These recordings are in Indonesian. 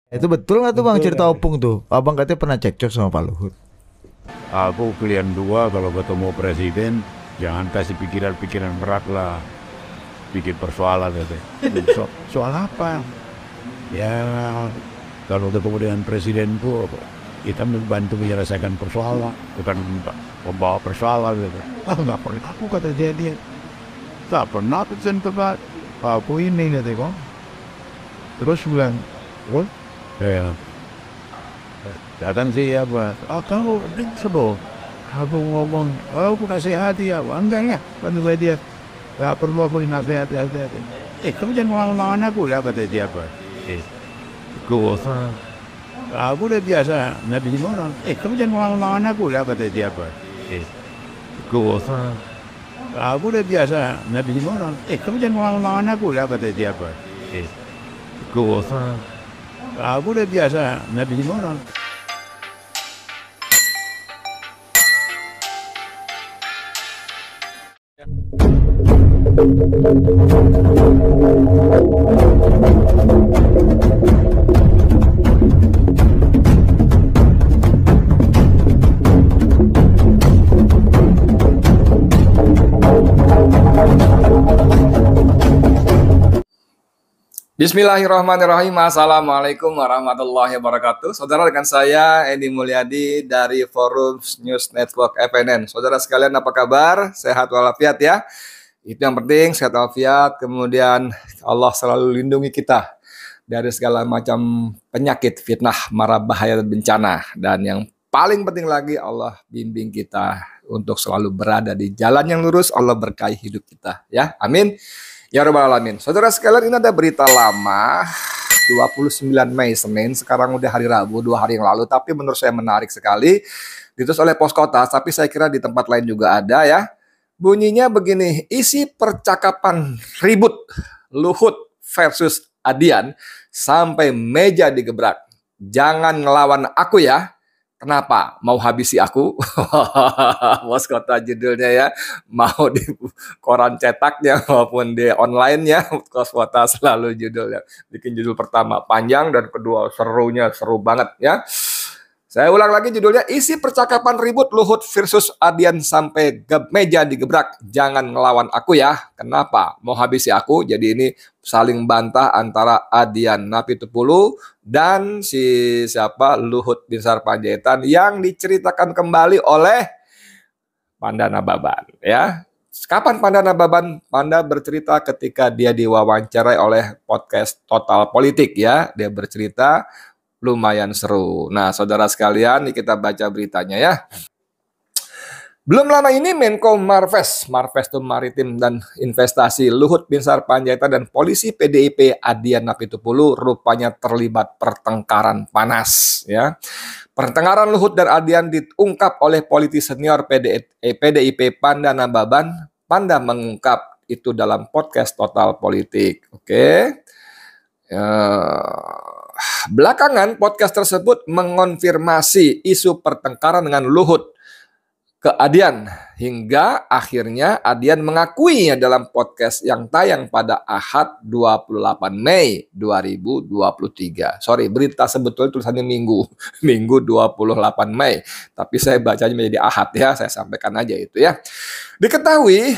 Itu betul nggak tuh Bang Betul cerita kan? opung tuh? Abang katanya pernah cekcok sama Pak Luhut. Aku kalian dua kalau ketemu presiden jangan kasih pikiran-pikiran berat lah, bikin persoalan itu. Soal apa? Ya kalau ketemu dengan presiden pun kita membantu menyelesaikan persoalan, bukan membawa persoalan gitu. Ah nggak pernah aku kata dia tak pernah presiden tempat aku ini kata kok. Terus bilang, what? Ya, datang sih apa? Oh kamu invincible. Aku ngomong, oh aku nasihati ya, enggak ya, bantu dia. Gak perlu aku nasihati. Kamu jangan ngelawan aku ya kata dia apa? Gue, aku udah biasa nabi orang. Kamu jangan ngelawan aku ya kata dia apa? Gue, aku udah biasa nabi orang. Kamu jangan ngelawan aku ya kata dia apa? Gue, aku udah biasa nabi orang. Bismillahirrahmanirrahim. Assalamualaikum warahmatullahi wabarakatuh. Saudara, dengan saya Edi Mulyadi dari Forum News Network FNN. Saudara sekalian, apa kabar? Sehat walafiat ya. Itu yang penting, sehat walafiat. Kemudian Allah selalu lindungi kita dari segala macam penyakit, fitnah, mara bahaya dan bencana. Dan yang paling penting lagi, Allah bimbing kita untuk selalu berada di jalan yang lurus. Allah berkahi hidup kita ya. Amin. Ya Rabbal Alamin. Saudara sekalian, ini ada berita lama 29 Mei Senin, sekarang udah hari Rabu, 2 hari yang lalu, tapi menurut saya menarik sekali. Ditulis oleh Pos Kota, tapi saya kira di tempat lain juga ada ya. Bunyinya begini, isi percakapan ribut Luhut versus Adian sampai meja digebrak. Jangan ngelawan aku ya. Kenapa? Mau habisi aku? Pos Kota judulnya ya. Mau di koran cetaknya maupun di online-nya, Pos Kota selalu judulnya. Bikin judul pertama panjang dan kedua serunya seru banget ya. Saya ulang lagi judulnya, isi percakapan ribut Luhut versus Adian sampai meja digebrak. Jangan ngelawan aku ya. Kenapa? Mau habisi aku? Jadi ini saling bantah antara Adian Napitupulu dan si siapa Luhut Binsar Panjaitan yang diceritakan kembali oleh Panda Nababan ya. Kapan Panda Nababan? Panda bercerita ketika dia diwawancarai oleh podcast Total Politik ya. Dia bercerita lumayan seru. Nah, saudara sekalian, kita baca beritanya ya. Belum lama ini Menko Marves itu Maritim dan Investasi, Luhut Binsar Panjaitan dan polisi PDIP Adian Napitupulu rupanya terlibat pertengkaran panas ya. Pertengkaran Luhut dan Adian diungkap oleh politisi senior PDIP Panda Nababan. Panda mengungkap itu dalam podcast Total Politik. Oke. Belakangan podcast tersebut mengonfirmasi isu pertengkaran dengan Luhut ke Adian hingga akhirnya Adian mengakuinya dalam podcast yang tayang pada Ahad 28 Mei 2023. Sorry, berita sebetulnya tulisannya Minggu 28 Mei, tapi saya bacanya menjadi Ahad ya, saya sampaikan aja itu ya. Diketahui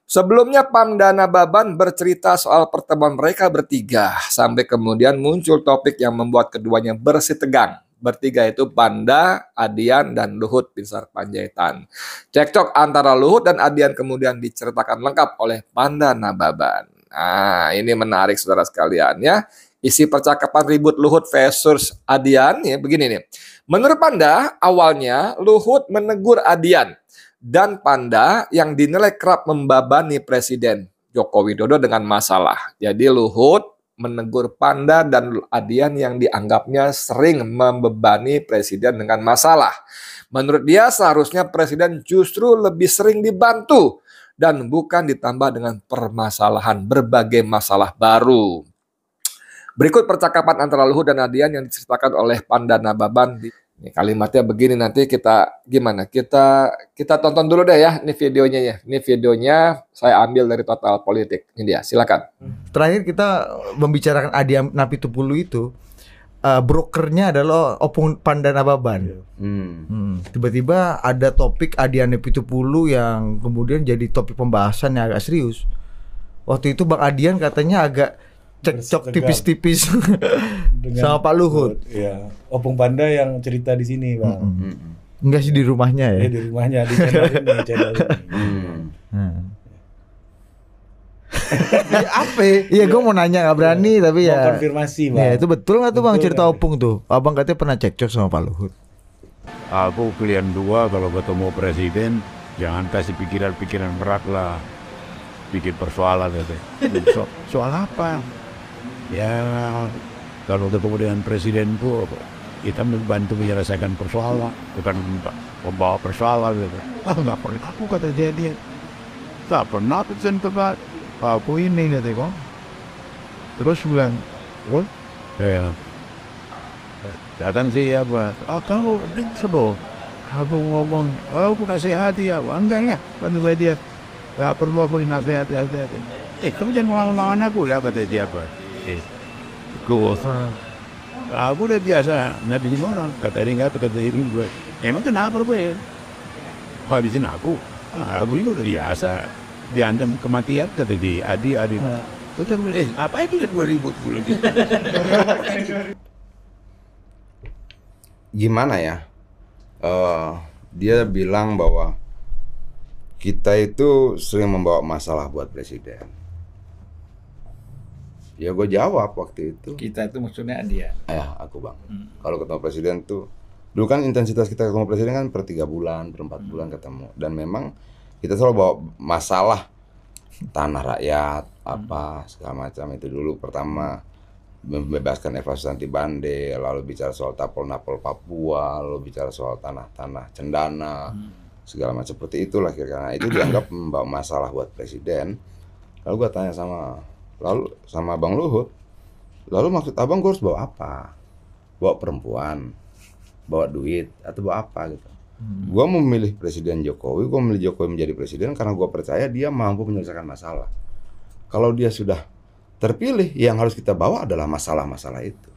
sebelumnya Panda Nababan bercerita soal pertemuan mereka bertiga, sampai kemudian muncul topik yang membuat keduanya bersih tegang. Bertiga itu Panda, Adian, dan Luhut Binsar Panjaitan. Cekcok antara Luhut dan Adian kemudian diceritakan lengkap oleh Panda Nababan. Nah, ini menarik saudara sekalian ya. Isi percakapan ribut Luhut versus Adian ya begini nih. Menurut Panda, awalnya Luhut menegur Adian dan Panda yang dinilai kerap membebani Presiden Joko Widodo dengan masalah. Jadi Luhut menegur Panda dan Adian yang dianggapnya sering membebani Presiden dengan masalah. Menurut dia seharusnya Presiden justru lebih sering dibantu dan bukan ditambah dengan permasalahan, berbagai masalah baru. Berikut percakapan antara Luhut dan Adian yang diceritakan oleh Panda Nababan. Ini kalimatnya begini, nanti kita gimana? Kita tonton dulu deh ya, ini videonya ya. Ini videonya saya ambil dari Total Politik. Ini dia, silakan. Terakhir kita membicarakan Adian Napitupulu itu, brokernya adalah Opung Pandanababan. Tiba-tiba ada topik Adian Pitupulu yang kemudian jadi topik pembahasan yang agak serius. Waktu itu Bang Adian katanya agak cekcok tipis-tipis sama Pak Luhut. Iya, Opung Panda yang cerita di sini, Bang. Enggak sih, di rumahnya ya. Di rumahnya, di channel ini. Apa? Iya, gue mau nanya, nggak berani tapi ya. Mau konfirmasi, Bang. Ya, itu betul nggak tuh Bang, Betul cerita nggak? Opung tuh? Abang katanya pernah cekcok sama Pak Luhut. Aku kalian dua kalau ketemu presiden jangan kasih pikiran-pikiran berat lah, bikin persoalan soal apa? Ya kalau ketemu dengan presiden tuh kita membantu menyelesaikan persoalan, bukan membawa persoalan gitu. Nggak pernah aku kata dia tak pernah tersentuh aku ini kata kok. Terus bilang, ya datang sih apa? Kamu sebel. Aku ngomong, aku nasihati ya, enggak ya, bantu dia. Nggak perlu aku nasihati. Kamu jangan ngelawan aku ya kata dia apa? Aku udah biasa ngabisin orang, kata dia gue. Emang kenapa gue? Habisin aku ini udah biasa. Diancam kematian kata dia, adi. Terus aku bilang, apa itu gue ribut dulu gitu. Gimana ya? Dia bilang bahwa kita itu sering membawa masalah buat presiden. Ya gue jawab waktu itu. Kita itu maksudnya dia. Aku Bang. Kalau ketemu presiden tuh, dulu kan intensitas kita ketemu presiden kan per 3 bulan, per 4 bulan ketemu. Dan memang kita selalu bawa masalah tanah rakyat, apa segala macam itu dulu. Pertama membebaskan Eva Susanti Bande, lalu bicara soal tapol-napol Papua, lalu bicara soal tanah-tanah Cendana, segala macam seperti itulah kira-kira. Itu dianggap membawa masalah buat presiden. Lalu gue tanya sama Bang Luhut, lalu maksud abang gue harus bawa apa? Bawa perempuan, bawa duit, atau bawa apa gitu? Gue memilih Presiden Jokowi, gue memilih Jokowi menjadi presiden karena gue percaya dia mampu menyelesaikan masalah. Kalau dia sudah terpilih, yang harus kita bawa adalah masalah-masalah itu.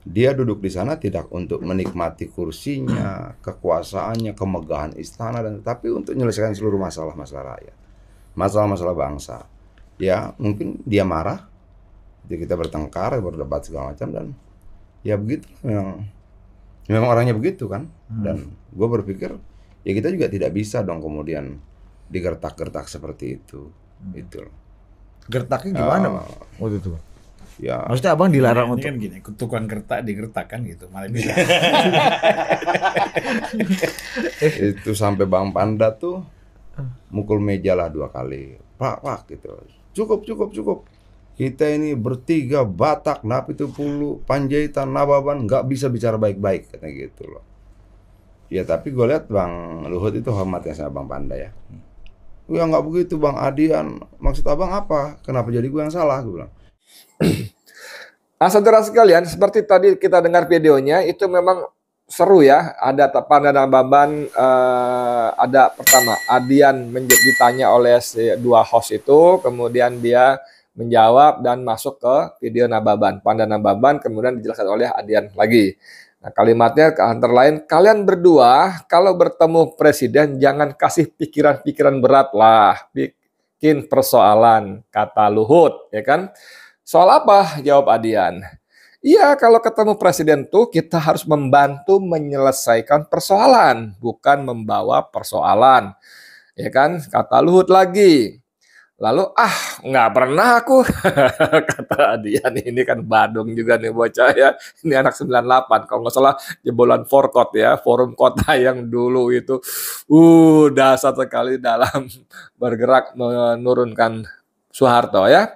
Dia duduk di sana tidak untuk menikmati kursinya, kekuasaannya, kemegahan istana, tapi untuk menyelesaikan seluruh masalah-masalah rakyat, masalah-masalah bangsa. Ya mungkin dia marah, jadi kita bertengkar, berdebat segala macam, dan ya begitu memang orangnya begitu kan. Dan gue berpikir ya kita juga tidak bisa dong kemudian digertak-gertak seperti itu. Itu loh. Gertaknya gimana Bang? Waktu itu? Ya Maksudnya abang dilarang Ini untuk kan gini, kutukan gertak digertak kan gitu, malah bisa. itu sampai Bang Panda tuh mukul meja lah 2 kali, pak gitu. Cukup. Kita ini bertiga Batak, Napitupulu, Panjaitan, Nababan nggak bisa bicara baik-baik katanya gitu loh. Ya tapi gue lihat Bang Luhut itu hormatnya sama Bang Panda ya. Ya nggak begitu Bang Adian, maksud abang apa? Kenapa jadi gue yang salah? Gue bilang. Nah, saudara sekalian, seperti tadi kita dengar videonya, itu memang seru ya. Ada Pandanababan, ada pertama Adian ditanya oleh dua host itu, kemudian dia menjawab dan masuk ke video Nababan, Pandanababan, kemudian dijelaskan oleh Adian lagi. Nah, kalimatnya antara lain, kalian berdua kalau bertemu presiden jangan kasih pikiran-pikiran berat lah, bikin persoalan, kata Luhut, ya kan? Soal apa? Jawab Adian. Iya, kalau ketemu presiden tuh kita harus membantu menyelesaikan persoalan, bukan membawa persoalan. Ya kan? Kata Luhut lagi. Lalu, nggak pernah aku, kata Adian. Ini kan Badung juga nih bocah ya. Ini anak 98, kalau nggak salah jebolan Forkot ya, forum kota yang dulu itu. Dasar sekali dalam bergerak menurunkan Soeharto ya.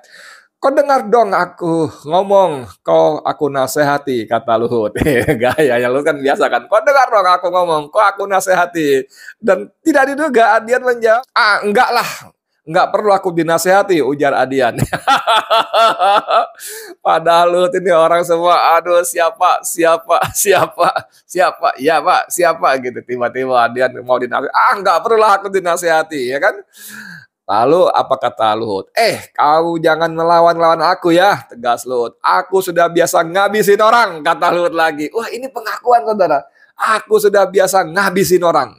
Kau dengar dong aku ngomong, kau aku nasihati, kata Luhut. Gaya lu kan biasa kan. Kau dengar dong aku ngomong, kau aku nasihati. Dan tidak diduga Adian menjawab, enggak lah. Enggak perlu aku dinasehati, ujar Adian. Padahal Luhut ini orang semua, aduh siapa, ya Pak, siapa gitu. Tiba-tiba Adian mau dinasehati, enggak perlu aku dinasehati, ya kan. Lalu apa kata Luhut? Kau jangan melawan-lawan aku ya, tegas Luhut. Aku sudah biasa ngabisin orang, kata Luhut lagi. Wah, ini pengakuan saudara. Aku sudah biasa ngabisin orang.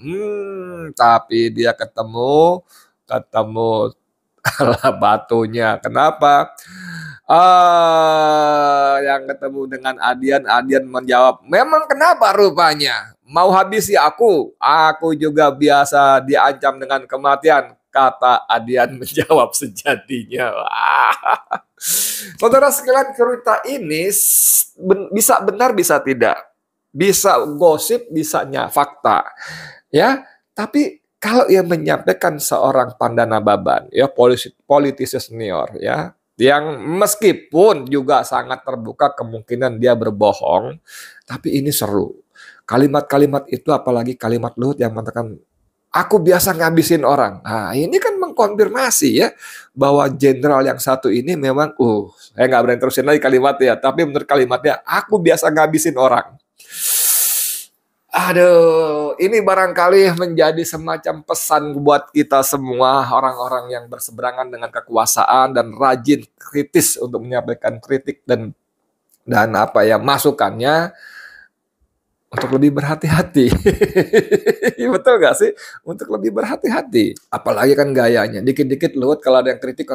Tapi dia ketemu batunya. Kenapa? Yang ketemu dengan Adian menjawab, memang kenapa rupanya? Mau habisi aku? Aku juga biasa diancam dengan kematian, kata Adian menjawab sejatinya. Saudara sekalian, cerita ini bisa benar bisa tidak, bisa gosip, bisanya fakta, ya. Tapi kalau ia menyampaikan seorang Pandana Baban, ya politisi senior, ya, yang meskipun juga sangat terbuka kemungkinan dia berbohong, tapi ini seru. Kalimat-kalimat itu, apalagi kalimat Luhut yang mengatakan, aku biasa ngabisin orang. Nah, ini kan mengkonfirmasi ya bahwa jenderal yang satu ini memang, saya nggak berani terusin lagi kalimatnya, tapi menurut kalimatnya, aku biasa ngabisin orang. Aduh, ini barangkali menjadi semacam pesan buat kita semua, orang-orang yang berseberangan dengan kekuasaan dan rajin kritis untuk menyampaikan kritik dan masukannya, untuk lebih berhati-hati. Betul gak sih? Untuk lebih berhati-hati. Apalagi kan gayanya. Dikit-dikit Luhut kalau ada yang kritik,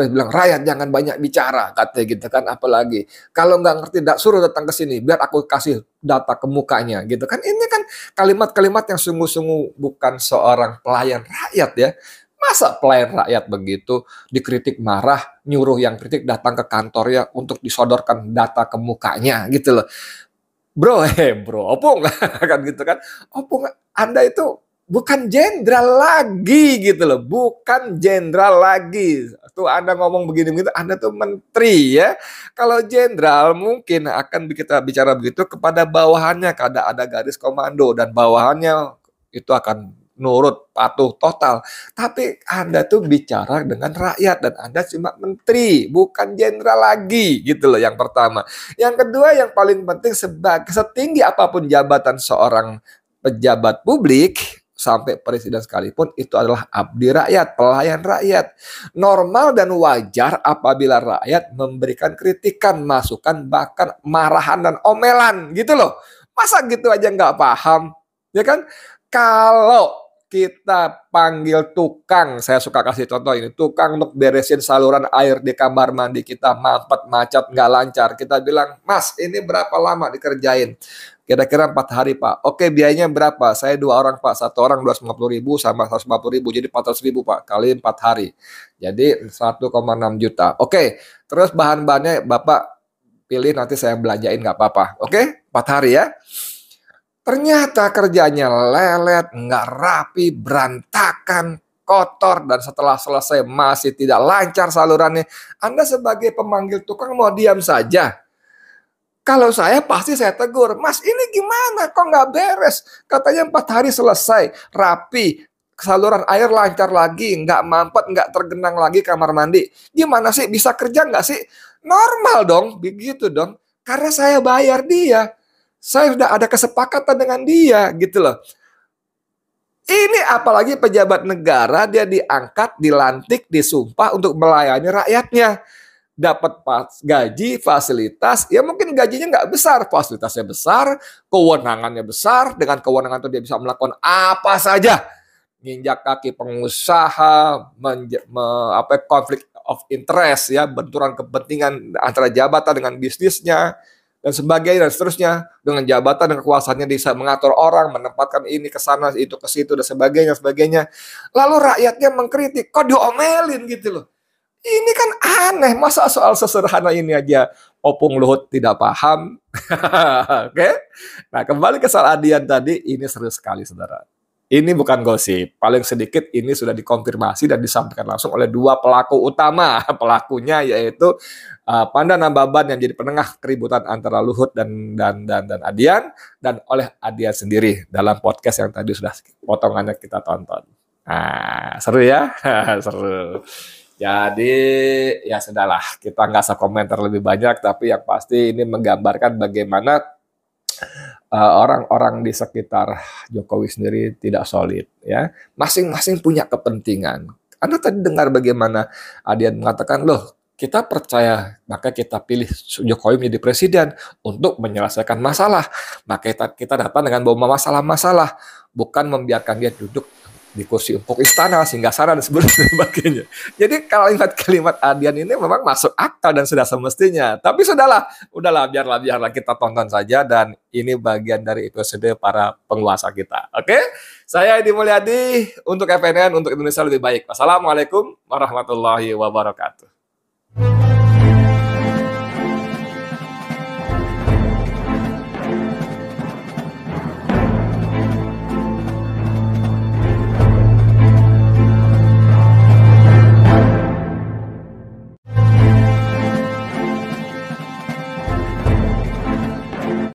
bilang rakyat jangan banyak bicara, katanya gitu kan. Apalagi kalau nggak ngerti, suruh datang ke sini biar aku kasih data ke mukanya, gitu kan. Ini kan kalimat-kalimat yang sungguh-sungguh bukan seorang pelayan rakyat ya. Masa pelayan rakyat begitu dikritik marah, nyuruh yang kritik datang ke kantornya untuk disodorkan data ke mukanya, gitu loh. Bro, opung kan gitu kan. Opung, Anda itu bukan jenderal lagi gitu loh, bukan jenderal lagi. Tuh Anda ngomong begini-begitu, Anda tuh menteri ya. Kalau jenderal mungkin akan kita bicara begitu kepada bawahannya, kada ada garis komando dan bawahannya itu akan nurut, patuh total. Tapi Anda tuh bicara dengan rakyat dan Anda cuma menteri, bukan jenderal lagi gitu loh, yang pertama. Yang kedua, yang paling penting, setinggi apapun jabatan seorang pejabat publik, sampai presiden sekalipun, itu adalah abdi rakyat, pelayan rakyat. Normal dan wajar apabila rakyat memberikan kritikan, masukan, bahkan marahan dan omelan gitu loh. Masa gitu aja nggak paham? Ya kan? Kalau kita panggil tukang, saya suka kasih contoh ini, tukang untuk beresin saluran air di kamar mandi kita, mampet, macet, nggak lancar. Kita bilang, Mas, ini berapa lama dikerjain? Kira-kira 4 hari, Pak. Oke, biayanya berapa? Saya 2 orang, Pak. 1 orang 250.000 sama 150.000. Jadi 400.000, Pak. Kali 4 hari. Jadi 1,6 juta. Oke, terus bahan-bahannya Bapak pilih, nanti saya belanjain, nggak apa-apa. Oke, 4 hari ya. Ternyata kerjanya lelet, nggak rapi, berantakan, kotor, dan setelah selesai masih tidak lancar salurannya. Anda sebagai pemanggil tukang mau diam saja? Kalau saya pasti saya tegur, Mas ini gimana kok nggak beres? Katanya 4 hari selesai, rapi, saluran air lancar lagi, nggak mampet, nggak tergenang lagi kamar mandi. Gimana sih, bisa kerja nggak sih? Normal dong, begitu dong. Karena saya bayar dia. Saya sudah ada kesepakatan dengan dia, gitu loh. Ini apalagi pejabat negara, dia diangkat, dilantik, disumpah untuk melayani rakyatnya. Dapat gaji, fasilitas, ya mungkin gajinya nggak besar, fasilitasnya besar, kewenangannya besar, dengan kewenangan itu dia bisa melakukan apa saja. Nginjak kaki pengusaha, konflik of interest, ya, benturan kepentingan antara jabatan dengan bisnisnya, dan sebagainya, dan seterusnya. Dengan jabatan dan kekuasaannya bisa mengatur orang, menempatkan ini ke sana, itu ke situ, dan sebagainya. Lalu rakyatnya mengkritik, kok diomelin gitu loh. Ini kan aneh, masa soal sesederhana ini aja Opung Luhut tidak paham. Oke? Nah, kembali ke soal Adian tadi, ini seru sekali saudara. Ini bukan gosip, paling sedikit ini sudah dikonfirmasi dan disampaikan langsung oleh 2 pelaku utama. Pelakunya yaitu Pandana Baban yang jadi penengah keributan antara Luhut dan Adian, dan oleh Adian sendiri dalam podcast yang tadi sudah potongannya kita tonton. Nah, seru ya? Seru. Jadi ya sudahlah, kita nggak usah komentar lebih banyak, tapi yang pasti ini menggambarkan bagaimana orang-orang di sekitar Jokowi sendiri tidak solid, ya. Masing-masing punya kepentingan. Anda tadi dengar bagaimana Adian mengatakan, loh, kita percaya, maka kita pilih Jokowi menjadi presiden untuk menyelesaikan masalah. Maka kita datang dengan bawa masalah-masalah, bukan membiarkan dia duduk di kursi untuk istana, singgasana dan sebagainya. Jadi kalimat-kalimat Adian ini memang masuk akal dan sudah semestinya. Tapi udahlah, biarlah kita tonton saja, dan ini bagian dari episode para penguasa kita. Oke? Saya Edi Mulyadi untuk FNN, untuk Indonesia lebih baik. Wassalamualaikum warahmatullahi wabarakatuh.